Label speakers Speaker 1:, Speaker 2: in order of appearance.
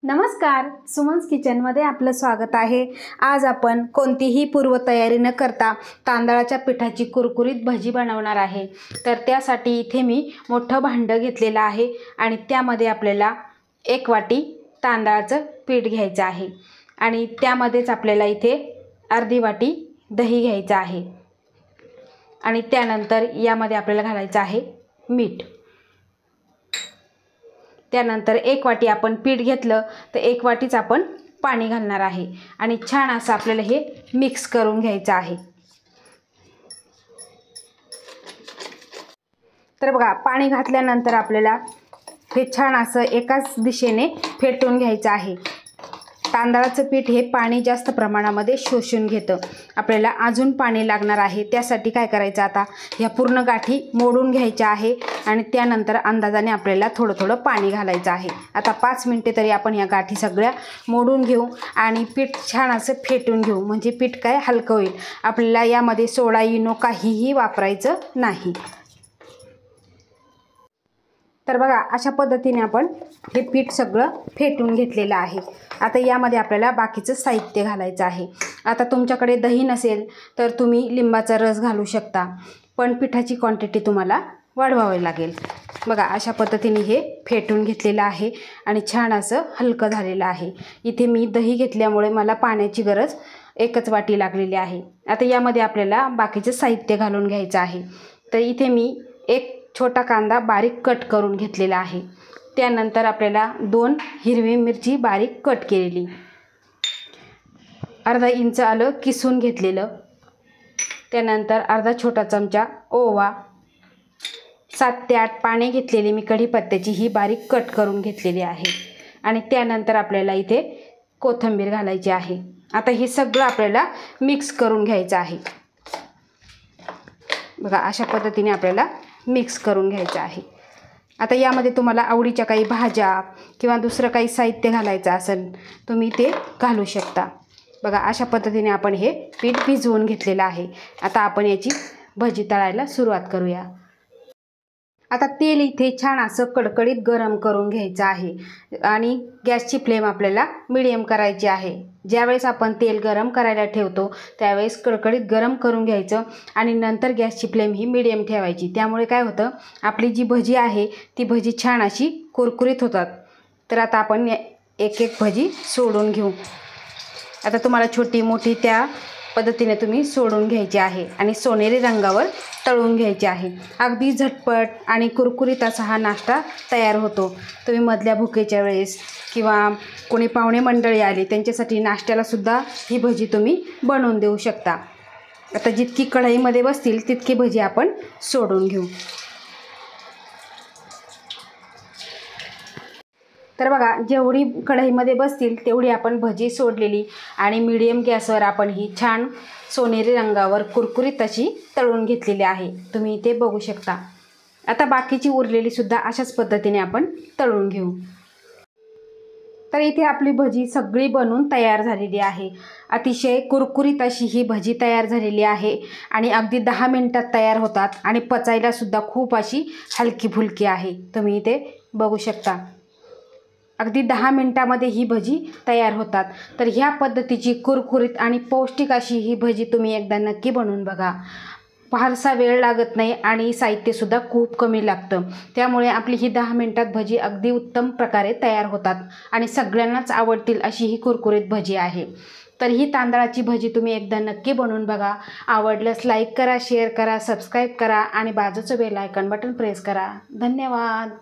Speaker 1: नमस्कार, सुमन्स किचनमध्ये आपलं स्वागत आहे। आज आपण कोणतीही पूर्वतयारी न करता तांदळाच्या पिठाची कुरकुरीत भजी बनवणार आहे। तर त्यासाठी इथे मी मोठं भांडं घेतलेलं आहे आणि त्यामध्ये आपल्याला 1 वाटी तांदळाचं पीठ घ्यायचं आहे आणि त्यामध्येच आपल्याला इथे अर्धी वाटी दही घ्यायचं आहे आणि त्यानंतर यामध्ये आपल्याला घालायचं आहे मीठ। त्यानंतर 1 वाटी आपण पीठ घेतलं तर 1 वाटीच आपण पाणी घालणार आहे आणि छान असं आपल्याला हे मिक्स करून घ्यायचं आहे। तर बघा, पाणी घातल्यानंतर आपल्याला हे छान असं एकाच दिशेने फेटून घ्यायचं आहे। तांदळाचं पीठ हे पाणी जास्त प्रमाणामध्ये शोषून घेतं। आपल्याला अजून पाणी लागणार आहे, त्यासाठी काय करायचं, आता ह्या पूर्ण गाठी मोडून घ्यायच्या आहे आणि त्यानंतर अंदाजाने आपल्याला थोडं थोडं पाणी घालायचं आहे। आता 5 मिनिटे तरी आपण या गाठी सगळ्या मोडून घेऊ आणि पीठ छान असं फेटून घेऊ, म्हणजे पीठ काय हलकं होईल। आपल्याला यामध्ये सोडा इनो काहीही वापरायचं नाही। तर बघा, अशा पद्धतीने आपण हे पीठ सगळं फेटून घेतलेलं आहे। आता यामध्ये आपल्याला बाकीचं साहित्य घालायचं आहे। आता तुमच्याकडे दही नसेल तर तुम्ही लिंबाचा रस घालू शकता, पण पिठाची क्वांटिटी तुम्हाला वाढवावी लागेल। बघा, अशा पद्धतीने हे फेटून घेतलेलं आहे आणि छान असं हलकं झालेलं आहे। इथे मी दही घेतल्यामुळे मला पाण्याची गरज 1च वाटी लागलेली आहे। आता यामध्ये आपल्याला बाकीचं साहित्य घालून घ्यायचं आहे। तर इथे मी 1 छोटा कांदा बारीक कट करून घेतलेला आहे। त्यानंतर आपल्याला 2 हिरवी मिरची बारीक कट केलेली, अर्धा इंच आलं किसून घेतलेलं, त्यानंतर अर्धा छोटा चमचा ओवा, 7 ते 8 पाने घेतलेली मी कढीपत्त्याची, ही बारीक कट करून घेतलेली आहे आणि त्यानंतर आपल्याला इथे कोथिंबीर घालायची आहे। आता हे सगळं आपल्याला मिक्स करून घ्यायचं आहे। बघा, अशा पद्धतीने आपल्याला मिक्स करून घ्यायचं आहे। आता यामध्ये तुम्हाला आवडीच्या काही भाज्या किंवा दुसरं काही साहित्य घालायचं असेल तुम्ही ते घालू शकता। बघा, अशा पद्धतीने आपण हे पीठ भिजवून घेतलेलं आहे। आता आपण याची भजी तळायला सुरुवात करूया। आता तेल इथे छान असं कडकडीत गरम करून घ्यायचं आहे आणि गॅसची फ्लेम आपल्याला मीडियम करायची आहे। ज्यावेळेस आपण तेल गरम करायला ठेवतो त्यावेळेस कडकडीत गरम करून घ्यायचं आणि नंतर गॅसची फ्लेम ही मीडियम ठेवायची। त्यामुळे काय होतं, आपली जी भजी आहे ती भजी छान अशी कुरकुरीत होतात। तर आता आपण एक एक भजी सोडून घेऊ। आता तुम्हाला छोटी मोठी त्या पद्धतीने तुम्ही सोडून घ्यायची आहे आणि सोनेरी रंगावर तळून घ्यायचे आहे। अगदी झटपट आणि कुरकुरीत असा हा नाश्ता तयार होतो। तुम्ही मधल्या भुकेच्या वेळेस किंवा कोणी पाहुणे मंडळी आली त्यांच्यासाठी नाश्त्याला सुद्धा ही भजी तुम्ही बनवून देऊ शकता। आता जितकी कढईमध्ये बसतील तितकी भजी आपण सोडून घेऊ। तर बघा, जेवढी कढईमध्ये बसतील तेवढी आपण भजी सोडलेली आणि मीडियम गॅसवर आपण ही छान सोनेरी रंगावर कुरकुरीत अशी तळून घेतलेली आहे, तुम्ही इथे बघू शकता। आता बाकीची उरलेली सुद्धा अशाच पद्धतीने आपण तळून घेऊ। तर इथे आपली भजी सगळी बनवून तयार झालेली आहे। अतिशय कुरकुरीत अशी ही भजी तयार झालेली आहे आणि अगदी 10 मिनिटात तयार होतात आणि पचायला सुद्धा खूप अशी हलकी फुलकी आहे, तुम्ही इथे बघू शकता। अगदी 10 मिनिटामध्ये ही भजी तयार होतात। तर ह्या पद्धतीची कुरकुरीत आणि पौष्टिक अशी ही भजी तुम्ही एकदा नक्की बनवून बघा। फारसा वेळ लागत नाही आणि साहित्यसुद्धा खूप कमी लागतं, त्यामुळे आपली ही 10 मिनिटात भजी अगदी उत्तम प्रकारे तयार होतात आणि सगळ्यांनाच आवडतील अशी ही कुरकुरीत भजी आहे। तर ही तांदळाची भजी तुम्ही एकदा नक्की बनवून बघा। आवडल्यास लाईक करा, शेअर करा, सबस्क्राईब करा आणि बाजूचं बेल आयकॉन बटन प्रेस करा। धन्यवाद।